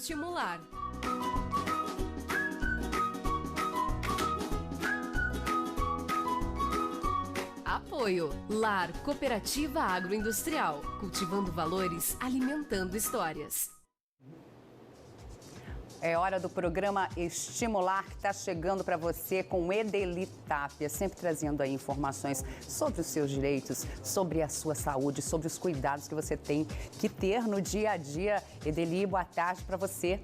Estimular. Apoio Lar Cooperativa Agroindustrial, cultivando valores, alimentando histórias. É hora do programa Estimular, que está chegando para você com Edeli Tapia, sempre trazendo aí informações sobre os seus direitos, sobre a sua saúde, sobre os cuidados que você tem que ter no dia a dia. Edeli, boa tarde para você.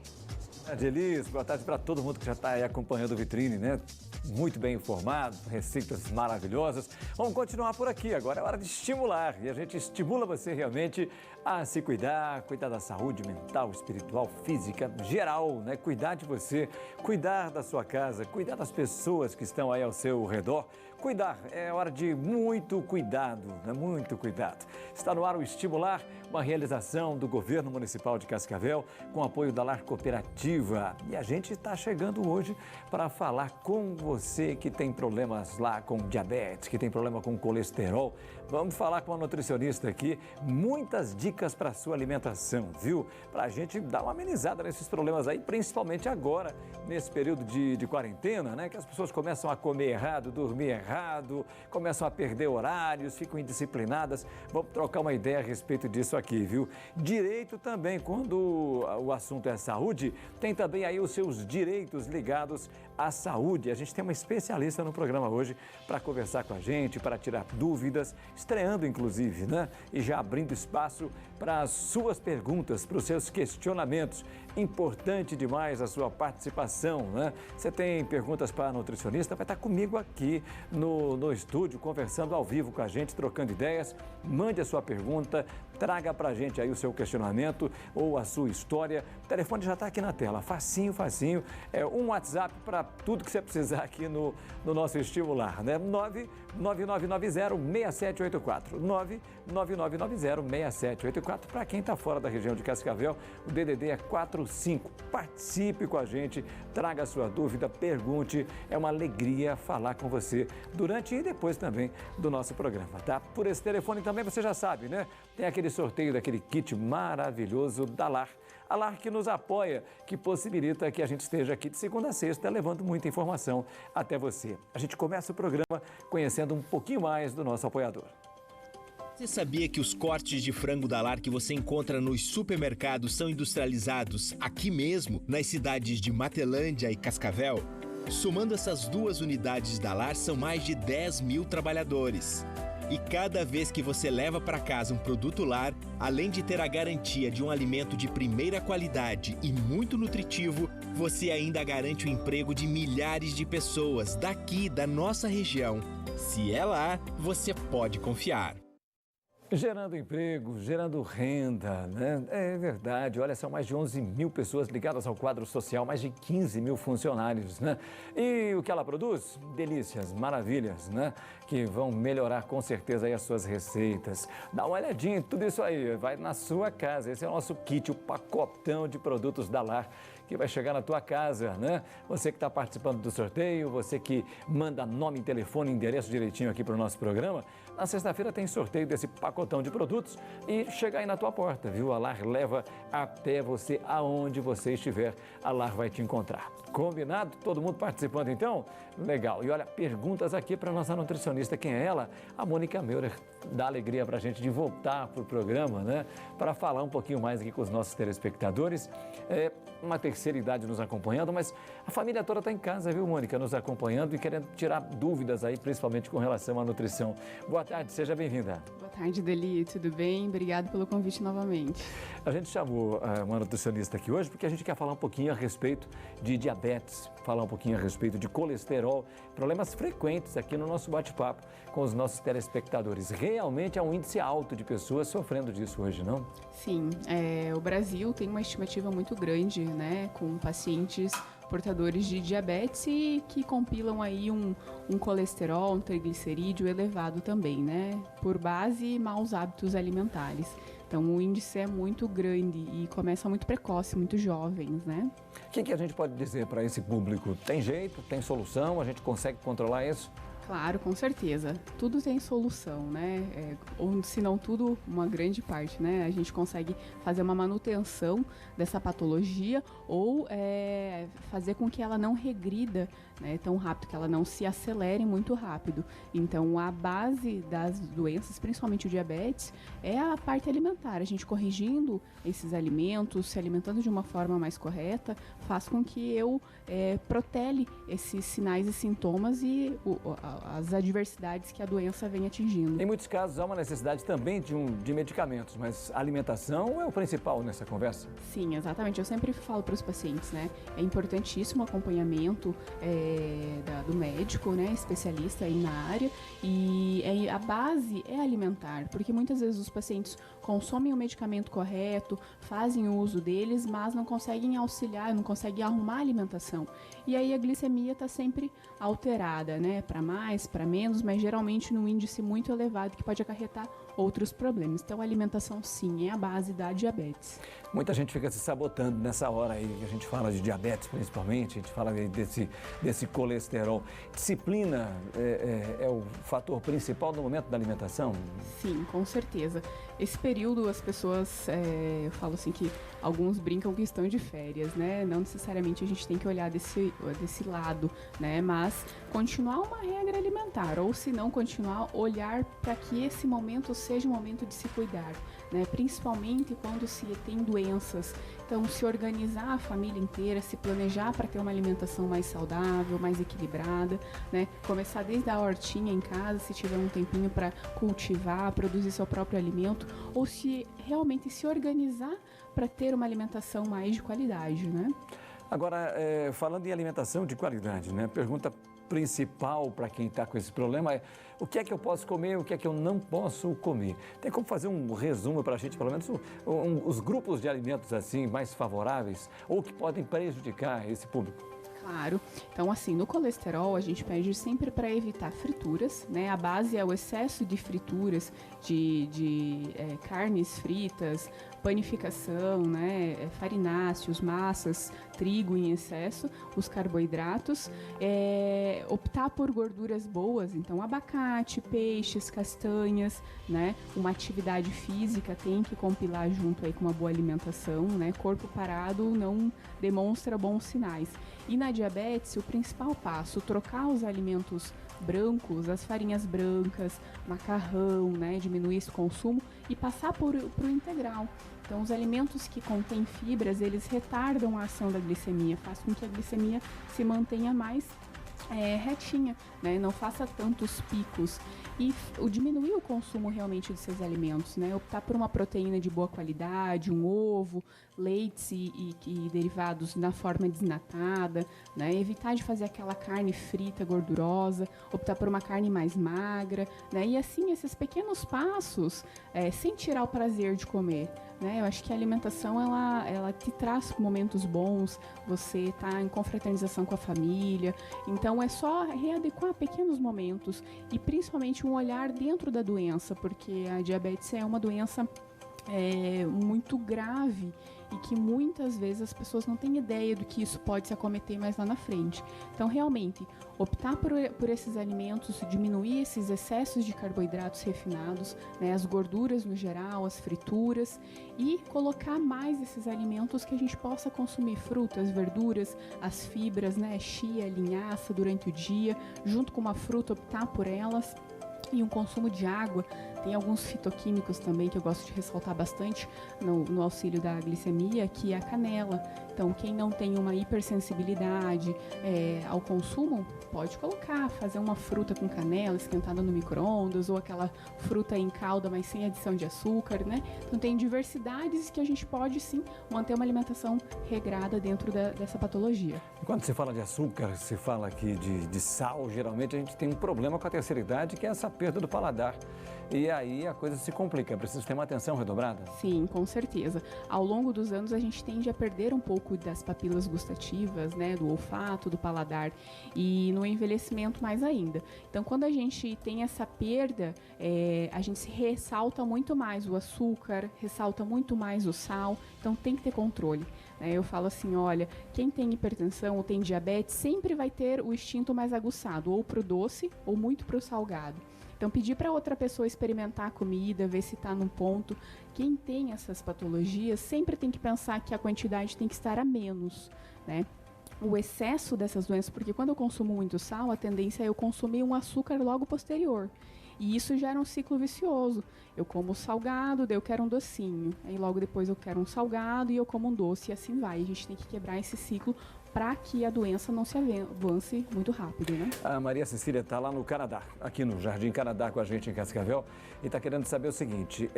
Elis, boa tarde para todo mundo que já está aí acompanhando o Vitrine, né? Muito bem informado, receitas maravilhosas. Vamos continuar por aqui, agora é hora de estimular. E a gente estimula você realmente a se cuidar da saúde mental, espiritual, física, geral, né? Cuidar de você, cuidar da sua casa, cuidar das pessoas que estão aí ao seu redor. Cuidar, é hora de muito cuidado, né? Muito cuidado. Está no ar o Estimular, uma realização do Governo Municipal de Cascavel, com apoio da Lar Cooperativa. E a gente está chegando hoje para falar com você que tem problemas lá com diabetes, que tem problema com colesterol. Vamos falar com a nutricionista aqui, muitas dicas para a sua alimentação, viu? Para a gente dar uma amenizada nesses problemas aí, principalmente agora, nesse período de quarentena, né? Que as pessoas começam a comer errado, dormir errado, começam a perder horários, ficam indisciplinadas. Vamos trocar uma ideia a respeito disso aqui, viu? Direito também, quando o assunto é saúde, tem também aí os seus direitos ligados à saúde. A gente tem uma especialista no programa hoje para conversar com a gente, para tirar dúvidas, estreando inclusive, né? E já abrindo espaço para as suas perguntas, para os seus questionamentos. Importante demais a sua participação, né? Você tem perguntas para a nutricionista, vai estar comigo aqui no estúdio, conversando ao vivo com a gente, trocando ideias. Mande a sua pergunta, traga para a gente aí o seu questionamento ou a sua história. O telefone já está aqui na tela, facinho, facinho. É um WhatsApp para tudo que você precisar aqui no nosso Estimular, né? 99990-6784. 99990-6784. Para quem está fora da região de Cascavel, o DDD é 45. Participe com a gente, traga a sua dúvida, pergunte. É uma alegria falar com você durante e depois também do nosso programa, tá? Por esse telefone também você já sabe, né? Tem aquele sorteio daquele kit maravilhoso da Lar. A Lar que nos apoia, que possibilita que a gente esteja aqui de segunda a sexta, levando muita informação até você. A gente começa o programa conhecendo um pouquinho mais do nosso apoiador. Você sabia que os cortes de frango da Lar que você encontra nos supermercados são industrializados aqui mesmo, nas cidades de Matelândia e Cascavel? Somando essas duas unidades da Lar, são mais de 10 mil trabalhadores. E cada vez que você leva para casa um produto Lar, além de ter a garantia de um alimento de primeira qualidade e muito nutritivo, você ainda garante o emprego de milhares de pessoas daqui da nossa região. Se é Lar, você pode confiar. Gerando emprego, gerando renda, né? É verdade, olha, são mais de 11 mil pessoas ligadas ao quadro social, mais de 15 mil funcionários, né? E o que ela produz? Delícias, maravilhas, né? Que vão melhorar com certeza aí as suas receitas. Dá uma olhadinha em tudo isso aí, vai na sua casa. Esse é o nosso kit, o pacotão de produtos da Lar, que vai chegar na tua casa, né? Você que está participando do sorteio, você que manda nome, telefone, endereço direitinho aqui para o nosso programa. Na sexta-feira tem sorteio desse pacotão de produtos e chega aí na tua porta, viu? A Lar leva até você, aonde você estiver, a Lar vai te encontrar. Combinado? Todo mundo participando então? Legal. E olha, perguntas aqui para nossa nutricionista. Quem é ela? A Mônica Meurer. Dá alegria para a gente de voltar para o programa, né? Para falar um pouquinho mais aqui com os nossos telespectadores. Uma terceira idade nos acompanhando, mas a família toda está em casa, viu, Mônica? Nos acompanhando e querendo tirar dúvidas aí, principalmente com relação à nutrição. Boa tarde, seja bem-vinda. Boa tarde, Deli. Tudo bem? Obrigado pelo convite novamente. A gente chamou uma nutricionista aqui hoje porque a gente quer falar um pouquinho a respeito de diabetes, falar um pouquinho a respeito de colesterol, problemas frequentes aqui no nosso bate-papo com os nossos telespectadores. Realmente é um índice alto de pessoas sofrendo disso hoje, não? Sim, o Brasil tem uma estimativa muito grande, né, com pacientes portadores de diabetes e que compilam aí um colesterol, um triglicerídeo elevado também, né, por base maus hábitos alimentares. Então, o índice é muito grande e começa muito precoce, muito jovens, né? O que a gente pode dizer para esse público? Tem jeito? Tem solução? A gente consegue controlar isso? Claro, com certeza. Tudo tem solução, né? Ou se não tudo, uma grande parte, né? A gente consegue fazer uma manutenção dessa patologia ou fazer com que ela não regrida, né, tão rápido, que ela não se acelere muito rápido. Então, a base das doenças, principalmente o diabetes, é a parte alimentar. A gente corrigindo esses alimentos, se alimentando de uma forma mais correta, faz com que eu protele esses sinais e sintomas e as adversidades que a doença vem atingindo. Em muitos casos, há uma necessidade também de medicamentos, mas a alimentação é o principal nessa conversa? Sim, exatamente. Eu sempre falo para os pacientes, né? É importantíssimo o acompanhamento do médico, né? Especialista aí na área. E a base é alimentar, porque muitas vezes os pacientes consomem o medicamento correto, fazem o uso deles, mas não conseguem auxiliar, não conseguem arrumar a alimentação. E aí a glicemia está sempre alterada, né? Para mais, para menos, mas geralmente num índice muito elevado que pode acarretar outros problemas. Então a alimentação sim é a base da diabetes. Muita gente fica se sabotando nessa hora aí, a gente fala de diabetes principalmente, a gente fala desse colesterol. Disciplina é o fator principal no momento da alimentação? Sim, com certeza. Esse período as pessoas, eu falo assim que alguns brincam que estão de férias, né? Não necessariamente a gente tem que olhar desse lado, né? Mas continuar uma regra alimentar, ou se não continuar, olhar para que esse momento seja um momento de se cuidar, né? Principalmente quando se tem doenças. Então, se organizar a família inteira, se planejar para ter uma alimentação mais saudável, mais equilibrada, né? Começar desde a hortinha em casa, se tiver um tempinho para cultivar, produzir seu próprio alimento, ou se realmente se organizar para ter uma alimentação mais de qualidade, né? Agora, falando em alimentação de qualidade, né? Pergunta principal para quem está com esse problema é o que é que eu posso comer, o que é que eu não posso comer. Tem como fazer um resumo para a gente, pelo menos os grupos de alimentos assim mais favoráveis ou que podem prejudicar esse público? Claro. Então, assim, no colesterol, a gente pede sempre para evitar frituras, né? A base é o excesso de frituras, de carnes fritas, panificação, né? Farináceos, massas, trigo em excesso, os carboidratos. Optar por gorduras boas, então abacate, peixes, castanhas, né? Uma atividade física tem que compilar junto aí com uma boa alimentação, né? Corpo parado não demonstra bons sinais. E na diabetes, o principal passo, trocar os alimentos brancos, as farinhas brancas, macarrão, né, diminuir esse consumo e passar pro integral. Então, os alimentos que contêm fibras, eles retardam a ação da glicemia, faz com que a glicemia se mantenha mais retinha, né? Não faça tantos picos e diminuir o consumo realmente desses alimentos, né? Optar por uma proteína de boa qualidade, um ovo, leites e derivados na forma desnatada, né? Evitar de fazer aquela carne frita, gordurosa, optar por uma carne mais magra, né? E assim, esses pequenos passos, sem tirar o prazer de comer, né? Eu acho que a alimentação, ela te traz momentos bons, você está em confraternização com a família, então é só readequar pequenos momentos e principalmente um olhar dentro da doença, porque a diabetes é uma doença muito grave e que muitas vezes as pessoas não têm ideia do que isso pode se acometer mais lá na frente. Então, realmente, optar por esses alimentos, diminuir esses excessos de carboidratos refinados, né, as gorduras no geral, as frituras, e colocar mais esses alimentos que a gente possa consumir, frutas, verduras, as fibras, né, chia, linhaça durante o dia, junto com uma fruta, optar por elas. E um consumo de água, tem alguns fitoquímicos também que eu gosto de ressaltar bastante no auxílio da glicemia, que é a canela. Então, quem não tem uma hipersensibilidade ao consumo, pode colocar, fazer uma fruta com canela esquentada no micro-ondas, ou aquela fruta em calda, mas sem adição de açúcar, né? Então, tem diversidades que a gente pode, sim, manter uma alimentação regrada dentro dessa patologia. Quando se fala de açúcar, se fala aqui de sal, geralmente a gente tem um problema com a terceira idade, que é essa perda do paladar. E aí a coisa se complica, é preciso ter uma atenção redobrada? Sim, com certeza. Ao longo dos anos a gente tende a perder um pouco das papilas gustativas, né, do olfato, do paladar, e no envelhecimento mais ainda. Então, quando a gente tem essa perda, a gente se ressalta muito mais o açúcar, ressalta muito mais o sal, então tem que ter controle, Eu falo assim, olha, quem tem hipertensão ou tem diabetes sempre vai ter o instinto mais aguçado, ou para o doce ou muito para o salgado. Então, pedir para outra pessoa experimentar a comida, ver se está num ponto. Quem tem essas patologias sempre tem que pensar que a quantidade tem que estar a menos, né? O excesso dessas doenças, porque quando eu consumo muito sal, a tendência é eu consumir um açúcar logo posterior. E isso gera um ciclo vicioso. Eu como salgado, daí eu quero um docinho. Aí logo depois eu quero um salgado e eu como um doce, e assim vai. A gente tem que quebrar esse ciclo para que a doença não se avance muito rápido, né? A Maria Cecília está lá no Canadá, aqui no Jardim Canadá com a gente em Cascavel, e está querendo saber o seguinte,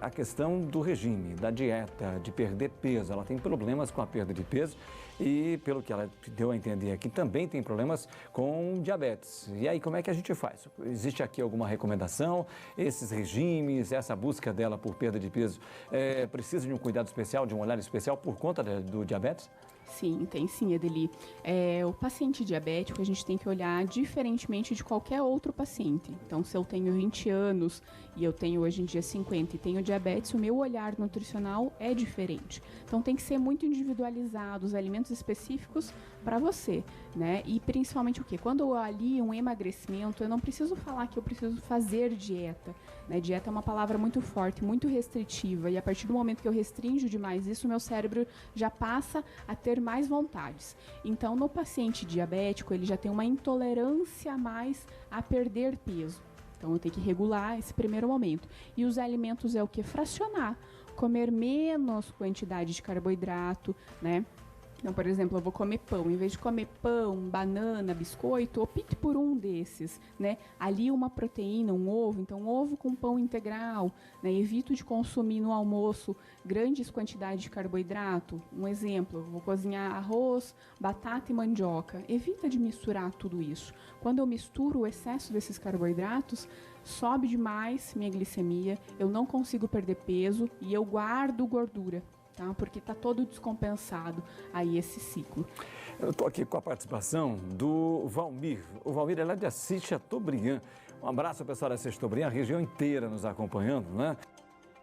a questão do regime, da dieta, de perder peso. Ela tem problemas com a perda de peso e, pelo que ela deu a entender aqui, também tem problemas com diabetes. E aí, como é que a gente faz? Existe aqui alguma recomendação? Esses regimes, essa busca dela por perda de peso, precisa de um cuidado especial, de um olhar especial por conta do diabetes? Sim, tem sim, Adeli. O paciente diabético, a gente tem que olhar diferentemente de qualquer outro paciente. Então, se eu tenho 20 anos e eu tenho hoje em dia 50 e tenho diabetes, o meu olhar nutricional é diferente. Então, tem que ser muito individualizado, os alimentos específicos para você, né? E principalmente o quê? Quando eu alio um emagrecimento, eu não preciso falar que eu preciso fazer dieta, né? Dieta é uma palavra muito forte, muito restritiva, e a partir do momento que eu restringo demais isso, meu cérebro já passa a ter mais vontades. Então, no paciente diabético, ele já tem uma intolerância a mais a perder peso. Então, eu tenho que regular esse primeiro momento. E os alimentos é o que? Fracionar. Comer menos quantidade de carboidrato, né? Então, por exemplo, eu vou comer pão. Em vez de comer pão, banana, biscoito, opte por um desses, né? Ali uma proteína, um ovo. Então, ovo com pão integral, né? Evito de consumir no almoço grandes quantidades de carboidrato. Um exemplo, eu vou cozinhar arroz, batata e mandioca. Evita de misturar tudo isso. Quando eu misturo o excesso desses carboidratos, sobe demais minha glicemia, eu não consigo perder peso e eu guardo gordura. Tá? Porque está todo descompensado aí esse ciclo. Eu estou aqui com a participação do Valmir. O Valmir é lá de Assis Chateaubriand. Um abraço ao pessoal de Assis Chateaubriand, a região inteira nos acompanhando, né?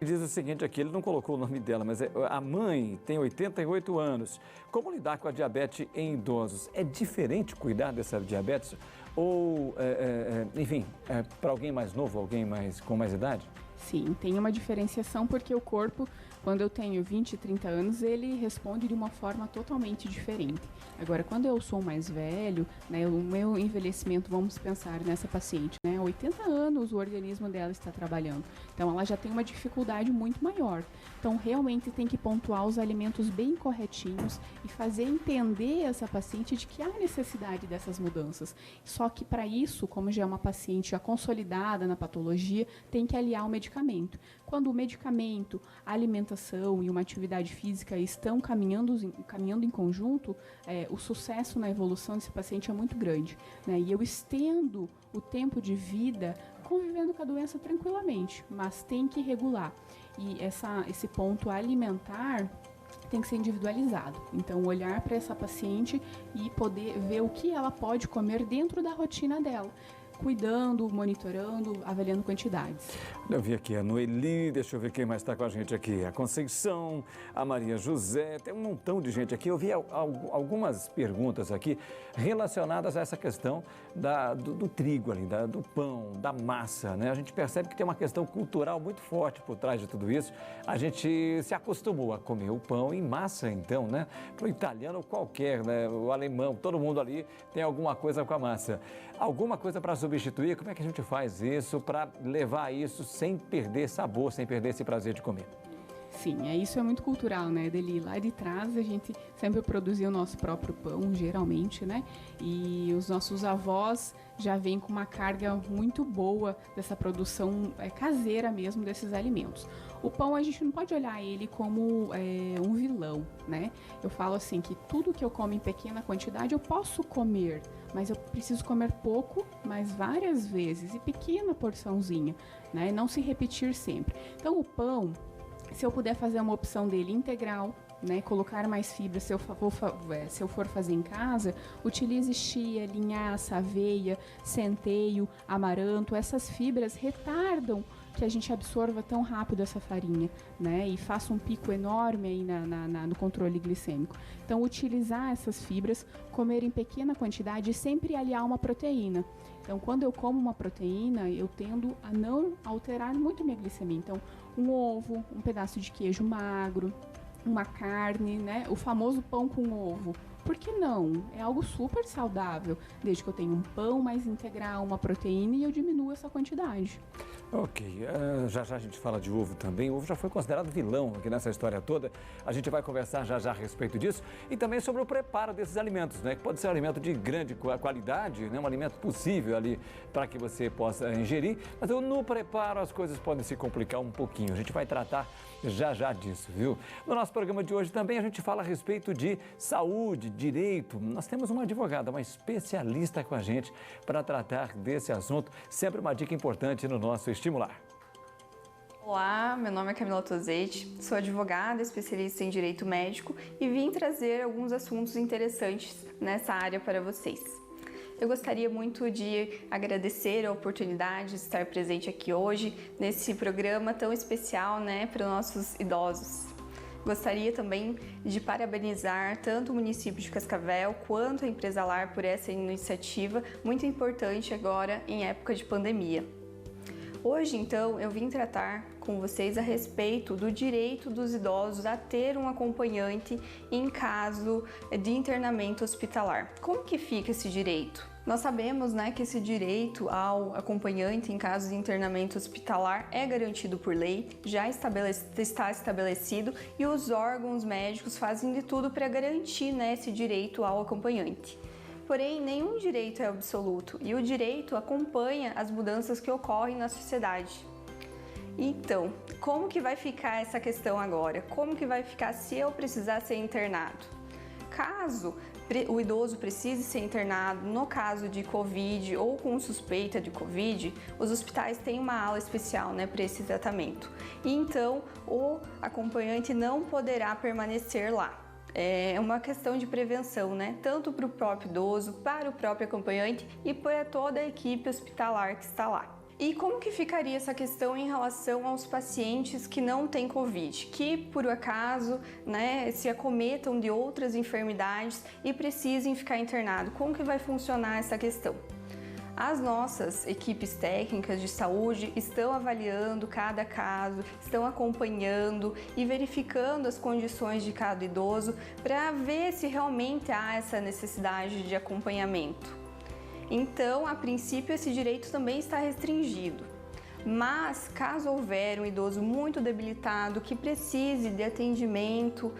Ele diz o seguinte aqui, ele não colocou o nome dela, mas a mãe tem 88 anos. Como lidar com a diabetes em idosos? É diferente cuidar dessa diabetes? Ou, enfim, para alguém mais novo, alguém com mais idade? Sim, tem uma diferenciação porque o corpo, quando eu tenho 20, 30 anos, ele responde de uma forma totalmente diferente. Agora, quando eu sou mais velho, né, o meu envelhecimento, vamos pensar nessa paciente, né, 80 anos o organismo dela está trabalhando. Então, ela já tem uma dificuldade muito maior. Então, realmente tem que pontuar os alimentos bem corretinhos e fazer entender essa paciente de que há necessidade dessas mudanças. Só que para isso, como já é uma paciente já consolidada na patologia, tem que aliar o medicamento. Quando o medicamento, a alimentação e uma atividade física estão caminhando em conjunto, o sucesso na evolução desse paciente é muito grande, né? E eu estendo o tempo de vida convivendo com a doença tranquilamente, mas tem que regular. E esse ponto alimentar tem que ser individualizado. Então, olhar para essa paciente e poder ver o que ela pode comer dentro da rotina dela. Cuidando, monitorando, avaliando quantidades. Eu vi aqui a Noeli, deixa eu ver quem mais está com a gente aqui. A Conceição, a Maria José, tem um montão de gente aqui. Eu vi algumas perguntas aqui relacionadas a essa questão do trigo ali, do pão, da massa, né? A gente percebe que tem uma questão cultural muito forte por trás de tudo isso. A gente se acostumou a comer o pão em massa, então, né? Para o italiano qualquer, né? O alemão, todo mundo ali tem alguma coisa com a massa. Alguma coisa para substituir? Como é que a gente faz isso para levar isso sem perder sabor, sem perder esse prazer de comer? Sim, isso é muito cultural, né, Deli? Lá de trás a gente sempre produzia o nosso próprio pão, geralmente, né? E os nossos avós já vêm com uma carga muito boa dessa produção caseira mesmo desses alimentos. O pão, a gente não pode olhar ele como um vilão, né? Eu falo assim que tudo que eu como em pequena quantidade eu posso comer, mas eu preciso comer pouco, mas várias vezes, e pequena porçãozinha, né? Não se repetir sempre. Então, o pão, se eu puder fazer uma opção dele integral, né, colocar mais fibra, se eu for fazer em casa, utilize chia, linhaça, aveia, centeio, amaranto. Essas fibras retardam que a gente absorva tão rápido essa farinha, né? E faça um pico enorme aí no controle glicêmico. Então, utilizar essas fibras, comer em pequena quantidade e sempre aliar uma proteína. Então, quando eu como uma proteína, eu tendo a não alterar muito minha glicemia. Então, um ovo, um pedaço de queijo magro, uma carne, né? O famoso pão com ovo. Por que não? É algo super saudável, desde que eu tenha um pão mais integral, uma proteína e eu diminuo essa quantidade. Ok, já a gente fala de ovo também. O ovo já foi considerado vilão aqui nessa história toda. A gente vai conversar já a respeito disso e também sobre o preparo desses alimentos, né? Que pode ser um alimento de grande qualidade, né? Um alimento possível ali para que você possa ingerir. Mas no preparo as coisas podem se complicar um pouquinho. A gente vai tratar já disso, viu? No nosso programa de hoje também a gente fala a respeito de saúde, direito. Nós temos uma advogada, uma especialista com a gente para tratar desse assunto. Sempre uma dica importante no nosso Estimular. Olá, meu nome é Camila Tozetti, sou advogada, especialista em direito médico e vim trazer alguns assuntos interessantes nessa área para vocês. Eu gostaria muito de agradecer a oportunidade de estar presente aqui hoje nesse programa tão especial, né, para os nossos idosos. Gostaria também de parabenizar tanto o município de Cascavel quanto a empresa Lar por essa iniciativa muito importante agora em época de pandemia. Hoje, então, eu vim tratar com vocês a respeito do direito dos idosos a ter um acompanhante em caso de internamento hospitalar. Como que fica esse direito? Nós sabemos, né, que esse direito ao acompanhante em caso de internamento hospitalar é garantido por lei, já está estabelecido e os órgãos médicos fazem de tudo para garantir, né, esse direito ao acompanhante. Porém, nenhum direito é absoluto e o direito acompanha as mudanças que ocorrem na sociedade. Então, como que vai ficar essa questão agora? Como que vai ficar se eu precisar ser internado? Caso o idoso precise ser internado no caso de Covid ou com suspeita de Covid, os hospitais têm uma ala especial, né, para esse tratamento. E então, o acompanhante não poderá permanecer lá. É uma questão de prevenção, né? Tanto para o próprio idoso, para o próprio acompanhante e para toda a equipe hospitalar que está lá. E como que ficaria essa questão em relação aos pacientes que não têm Covid, que por acaso, né, se acometam de outras enfermidades e precisem ficar internados? Como que vai funcionar essa questão? As nossas equipes técnicas de saúde estão avaliando cada caso, estão acompanhando e verificando as condições de cada idoso para ver se realmente há essa necessidade de acompanhamento. Então, a princípio, esse direito também está restringido. Mas, caso houver um idoso muito debilitado, que precise de atendimento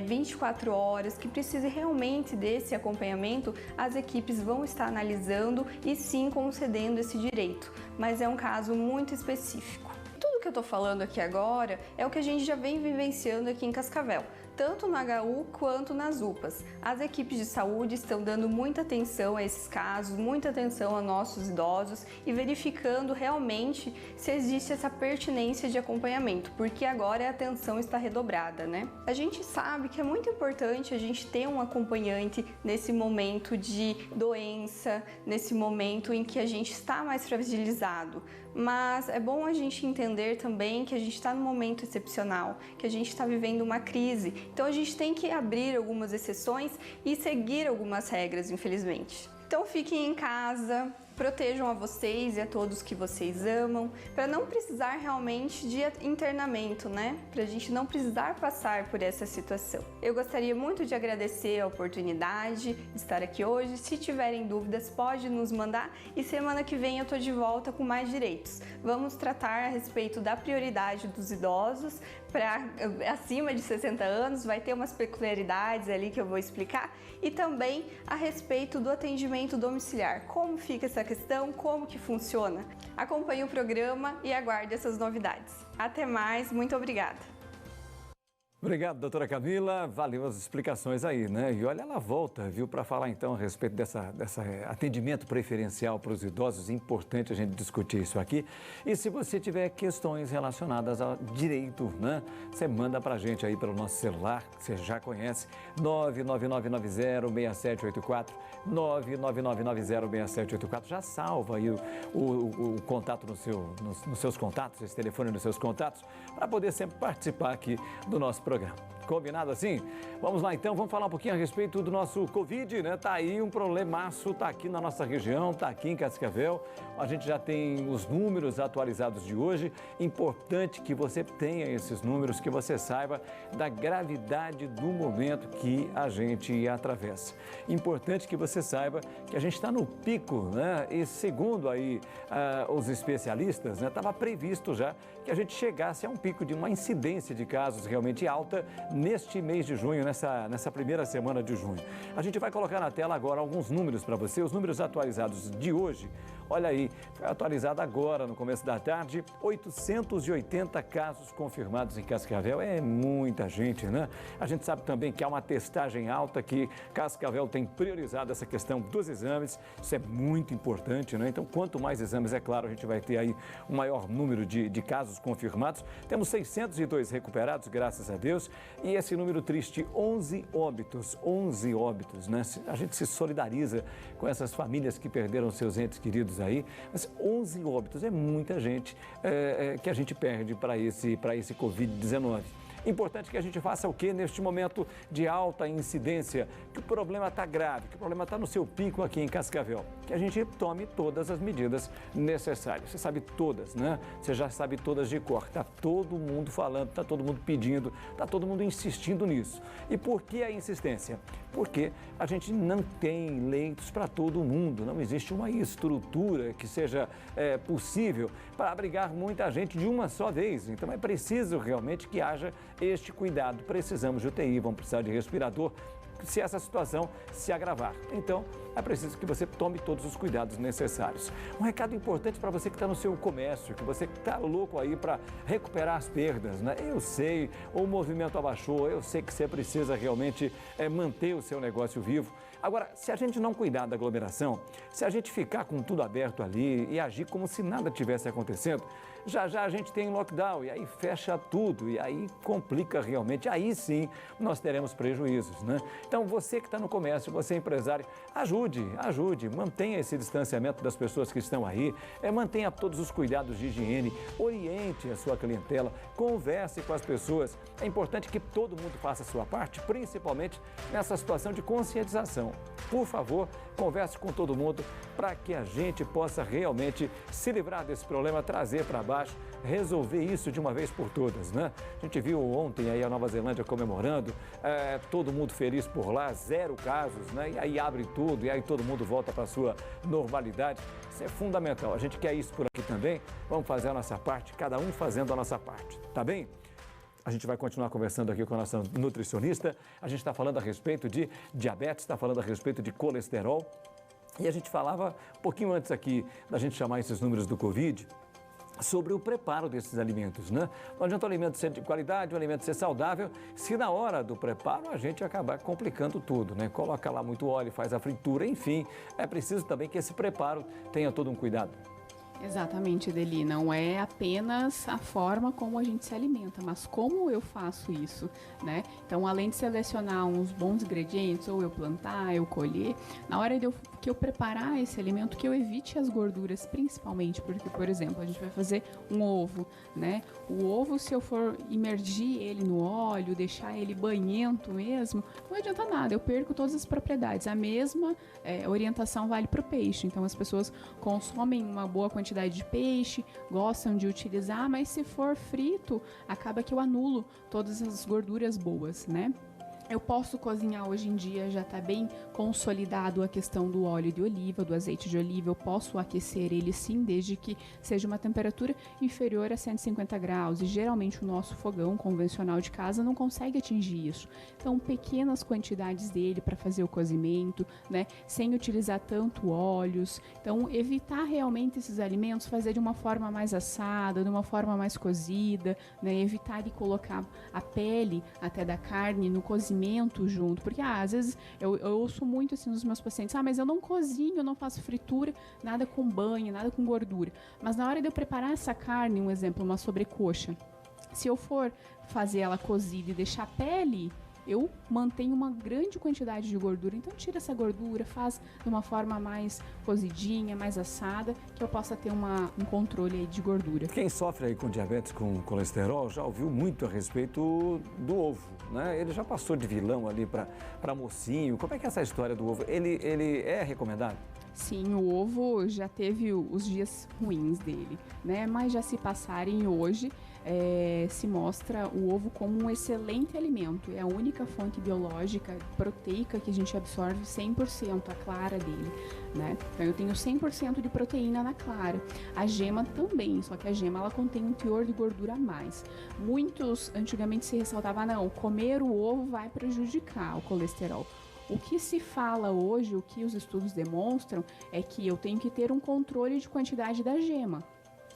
24 horas, que precise realmente desse acompanhamento, as equipes vão estar analisando e sim concedendo esse direito. Mas é um caso muito específico. Tudo que eu estou falando aqui agora é o que a gente já vem vivenciando aqui em Cascavel, tanto no HU quanto nas UPAs. As equipes de saúde estão dando muita atenção a esses casos, muita atenção a nossos idosos e verificando realmente se existe essa pertinência de acompanhamento, porque agora a atenção está redobrada, né? A gente sabe que é muito importante a gente ter um acompanhante nesse momento de doença, nesse momento em que a gente está mais fragilizado, mas é bom a gente entender também que a gente está num momento excepcional, que a gente está vivendo uma crise. Então a gente tem que abrir algumas exceções e seguir algumas regras, infelizmente. Então fiquem em casa, protejam a vocês e a todos que vocês amam, para não precisar realmente de internamento, né? Para a gente não precisar passar por essa situação. Eu gostaria muito de agradecer a oportunidade de estar aqui hoje. Se tiverem dúvidas, pode nos mandar e semana que vem eu tô de volta com mais direitos. Vamos tratar a respeito da prioridade dos idosos para acima de 60 anos, vai ter umas peculiaridades ali que eu vou explicar e também a respeito do atendimento domiciliar. Como fica essa questão, como que funciona? Acompanhe o programa e aguarde essas novidades. Até mais, muito obrigada! Obrigado, doutora Camila. Valeu as explicações aí, né? E olha, ela volta, viu, para falar então a respeito dessa atendimento preferencial para os idosos. Importante a gente discutir isso aqui. E se você tiver questões relacionadas ao direito, né? Você manda para a gente aí pelo nosso celular, que você já conhece, 999906784, 999906784. Já salva aí o contato nos seus contatos, esse telefone nos seus contatos, para poder sempre participar aqui do nosso programa. Combinado assim? Vamos lá então, vamos falar um pouquinho a respeito do nosso Covid, né? Tá aí um problemaço, tá aqui na nossa região, tá aqui em Cascavel. A gente já tem os números atualizados de hoje. Importante que você tenha esses números, que você saiba da gravidade do momento que a gente atravessa. Importante que você saiba que a gente está no pico, né? E segundo aí os especialistas, né? Estava previsto já que a gente chegasse a um pico de uma incidência de casos realmente alta neste mês de junho, nessa primeira semana de junho. A gente vai colocar na tela agora alguns números para você, os números atualizados de hoje. Olha aí, foi atualizado agora, no começo da tarde, 880 casos confirmados em Cascavel. É muita gente, né? A gente sabe também que há uma testagem alta, que Cascavel tem priorizado essa questão dos exames. Isso é muito importante, né? Então, quanto mais exames, é claro, a gente vai ter aí um maior número de casos confirmados. Temos 602 recuperados, graças a Deus. E esse número triste, 11 óbitos, né? A gente se solidariza com essas famílias que perderam seus entes queridos aí, mas 11 óbitos é muita gente que a gente perde para esse Covid-19. Importante que a gente faça o quê neste momento de alta incidência, que o problema está grave, que o problema está no seu pico aqui em Cascavel, que a gente tome todas as medidas necessárias. Você sabe todas, né? Você já sabe todas de cor. Está todo mundo falando, está todo mundo pedindo, está todo mundo insistindo nisso. E por que a insistência? Porque a gente não tem leitos para todo mundo, não existe uma estrutura que seja possível para abrigar muita gente de uma só vez. Então é preciso realmente que haja este cuidado. Precisamos de UTI, vamos precisar de respirador, se essa situação se agravar. Então, é preciso que você tome todos os cuidados necessários. Um recado importante para você que está no seu comércio, que você está louco aí para recuperar as perdas, né? Eu sei, o movimento abaixou, eu sei que você precisa realmente manter o seu negócio vivo. Agora, se a gente não cuidar da aglomeração, se a gente ficar com tudo aberto ali e agir como se nada tivesse acontecendo, já a gente tem lockdown e aí fecha tudo e aí complica realmente. Aí sim nós teremos prejuízos, né? Então você que está no comércio, você empresário, ajude, mantenha esse distanciamento das pessoas que estão aí, mantenha todos os cuidados de higiene, oriente a sua clientela, converse com as pessoas. É importante que todo mundo faça a sua parte, principalmente nessa situação de conscientização. Por favor, converse com todo mundo para que a gente possa realmente se livrar desse problema, trazer para baixo, resolver isso de uma vez por todas, né? A gente viu ontem aí a Nova Zelândia comemorando, todo mundo feliz por lá, 0 casos, né? E aí abre tudo, e aí todo mundo volta para a sua normalidade. Isso é fundamental. A gente quer isso por aqui também. Vamos fazer a nossa parte, cada um fazendo a nossa parte, tá bem? A gente vai continuar conversando aqui com a nossa nutricionista. A gente está falando a respeito de diabetes, está falando a respeito de colesterol. E a gente falava um pouquinho antes aqui da gente chamar esses números do Covid, sobre o preparo desses alimentos, né? Não adianta o alimento ser de qualidade, o alimento ser saudável, se na hora do preparo a gente acabar complicando tudo, né? Coloca lá muito óleo, faz a fritura, enfim, é preciso também que esse preparo tenha todo um cuidado. Exatamente, Deli. Não é apenas a forma como a gente se alimenta, mas como eu faço isso, né? Então, além de selecionar uns bons ingredientes, ou eu plantar, eu colher, na hora que eu preparar esse alimento, que eu evite as gorduras, principalmente, porque, por exemplo, a gente vai fazer um ovo, né? O ovo, se eu for imergir ele no óleo, deixar ele banhento mesmo, não adianta nada, eu perco todas as propriedades. A mesma orientação vale para o peixe. Então, as pessoas consomem uma boa quantidade de peixe, gostam de utilizar, mas se for frito, acaba que eu anulo todas as gorduras boas, né? Eu posso cozinhar hoje em dia, já está bem consolidado a questão do óleo de oliva, do azeite de oliva. Eu posso aquecer ele sim, desde que seja uma temperatura inferior a 150 graus. E geralmente o nosso fogão convencional de casa não consegue atingir isso. Então, pequenas quantidades dele para fazer o cozimento, né? Sem utilizar tanto óleos. Então, evitar realmente esses alimentos, fazer de uma forma mais assada, de uma forma mais cozida, né? Evitar de colocar a pele até da carne no cozimento junto, porque às vezes eu ouço muito assim dos meus pacientes, mas eu não cozinho, eu não faço fritura, nada com banha, nada com gordura, mas na hora de eu preparar essa carne, um exemplo, uma sobrecoxa, se eu for fazer ela cozida e deixar a pele, eu mantenho uma grande quantidade de gordura. Então tira essa gordura, faz de uma forma mais cozidinha, mais assada, que eu possa ter um controle aí de gordura. Quem sofre aí com diabetes, com colesterol, já ouviu muito a respeito do ovo, né? Ele já passou de vilão ali para mocinho. Como é que é essa história do ovo? Ele é recomendado? Sim, o ovo já teve os dias ruins dele, né? Mas já se passarem hoje, se mostra o ovo como um excelente alimento. É a única fonte biológica, proteica, que a gente absorve 100% a clara dele, né? Então eu tenho 100% de proteína na clara. A gema também, só que a gema ela contém um teor de gordura a mais. Muitos antigamente se ressaltava, não, comer o ovo vai prejudicar o colesterol. O que se fala hoje, o que os estudos demonstram, é que eu tenho que ter um controle de quantidade da gema.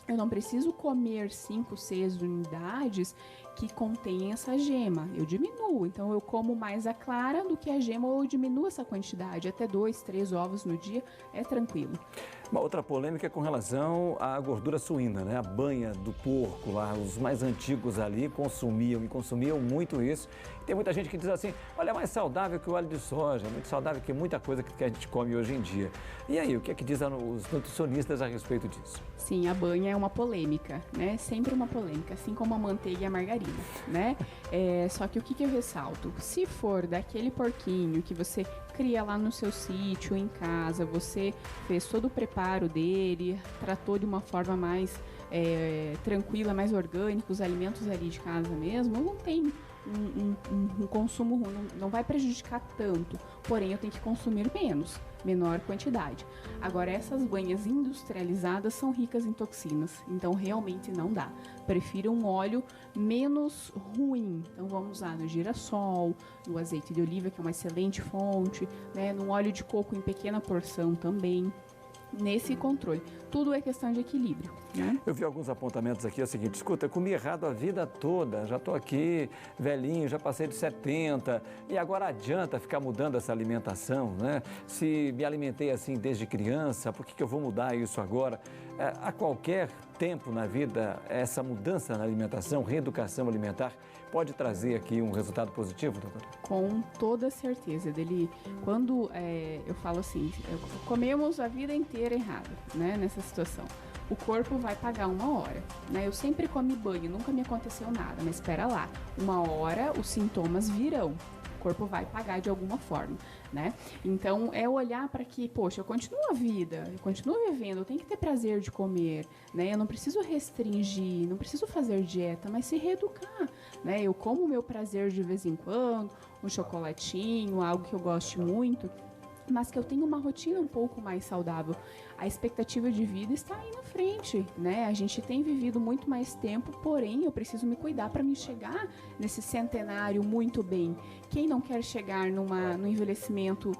Eu não preciso comer 5, 6 unidades que contêm essa gema. Eu diminuo. Então, eu como mais a clara do que a gema ou eu diminuo essa quantidade. Até 2, 3 ovos no dia é tranquilo. Uma outra polêmica é com relação à gordura suína, né? A banha do porco lá, os mais antigos ali consumiam muito isso. Tem muita gente que diz assim, olha, é mais saudável que o óleo de soja, é muito saudável que muita coisa que a gente come hoje em dia. E aí, o que é que dizem os nutricionistas a respeito disso? Sim, a banha é uma polêmica, né? Sempre uma polêmica, assim como a manteiga e a margarina, né? Só que o que eu ressalto? Se for daquele porquinho que você cria lá no seu sítio, em casa, você fez todo o preparo dele, tratou de uma forma mais tranquila, mais orgânica, os alimentos ali de casa mesmo, não tem um consumo ruim, não vai prejudicar tanto, porém eu tenho que consumir menor quantidade. Agora, essas banhas industrializadas são ricas em toxinas, então realmente não dá. Prefiro um óleo menos ruim, então vamos usar no girassol, no azeite de oliva, que é uma excelente fonte, né? No óleo de coco em pequena porção também. Nesse controle, tudo é questão de equilíbrio, né? Eu vi alguns apontamentos aqui, é o seguinte, escuta, eu comi errado a vida toda, já estou aqui velhinho, já passei de 70 e agora adianta ficar mudando essa alimentação, né? Se me alimentei assim desde criança, por que eu vou mudar isso agora? A qualquer tempo na vida, essa mudança na alimentação, reeducação alimentar, pode trazer aqui um resultado positivo, doutor? Com toda certeza. Quando eu falo assim, comemos a vida inteira errado, né, nessa situação. O corpo vai pagar uma hora, né? Eu sempre comi banho, nunca me aconteceu nada, mas espera lá, uma hora os sintomas virão. O corpo vai pagar de alguma forma, né? Então, é olhar para que, poxa, eu continuo a vida, eu continuo vivendo, eu tenho que ter prazer de comer, né? Eu não preciso restringir, não preciso fazer dieta, mas se reeducar, né? Eu como o meu prazer de vez em quando, um chocolatinho, algo que eu goste muito, mas que eu tenho uma rotina um pouco mais saudável. A expectativa de vida está aí na frente, né? A gente tem vivido muito mais tempo, porém eu preciso me cuidar para me chegar nesse centenário muito bem. Quem não quer chegar no envelhecimento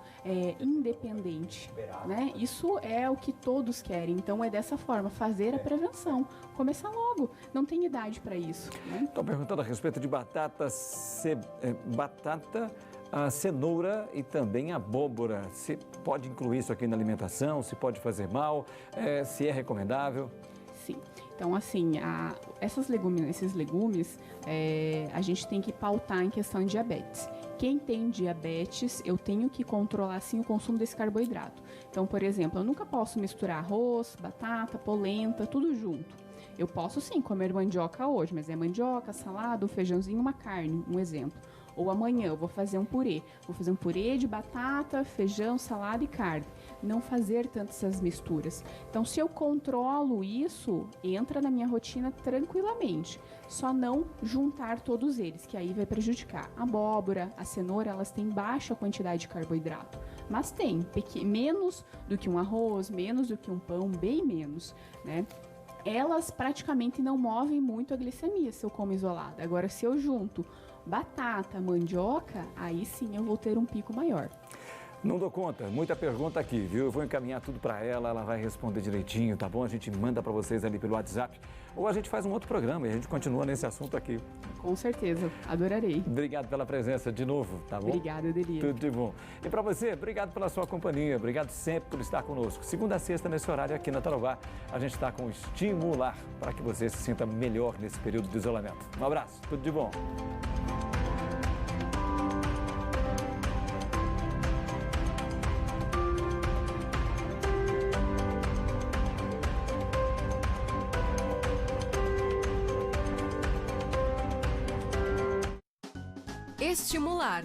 independente, né? Isso é o que todos querem. Então é dessa forma, fazer a prevenção, começar logo. Não tem idade para isso, né? Estou perguntando a respeito de batata, a cenoura e também a abóbora. Se pode incluir isso aqui na alimentação, se pode fazer mal, se é recomendável? Sim. Então, assim, esses legumes, a gente tem que pautar em questão de diabetes. Quem tem diabetes, eu tenho que controlar, sim, o consumo desse carboidrato. Então, por exemplo, eu nunca posso misturar arroz, batata, polenta, tudo junto. Eu posso, sim, comer mandioca hoje, mas é mandioca, salada, um feijãozinho, uma carne, um exemplo. Ou amanhã eu vou fazer um purê. Vou fazer um purê de batata, feijão, salada e carne. Não fazer tantas essas misturas. Então, se eu controlo isso, entra na minha rotina tranquilamente. Só não juntar todos eles, que aí vai prejudicar. A abóbora, a cenoura, elas têm baixa quantidade de carboidrato. Mas tem menos do que um arroz, menos do que um pão, bem menos, né? Elas praticamente não movem muito a glicemia se eu como isolada. Agora, se eu junto batata, mandioca, aí sim eu vou ter um pico maior. Não dou conta, muita pergunta aqui, viu? Eu vou encaminhar tudo para ela vai responder direitinho, tá bom? A gente manda para vocês ali pelo WhatsApp ou a gente faz um outro programa e a gente continua nesse assunto aqui. Com certeza, adorarei. Obrigado pela presença de novo, tá bom? Obrigada, Delia. Tudo de bom. E para você, obrigado pela sua companhia, obrigado sempre por estar conosco. Segunda a sexta, nesse horário aqui na Tarobá, a gente está com Estimular para que você se sinta melhor nesse período de isolamento. Um abraço, tudo de bom. Estimular.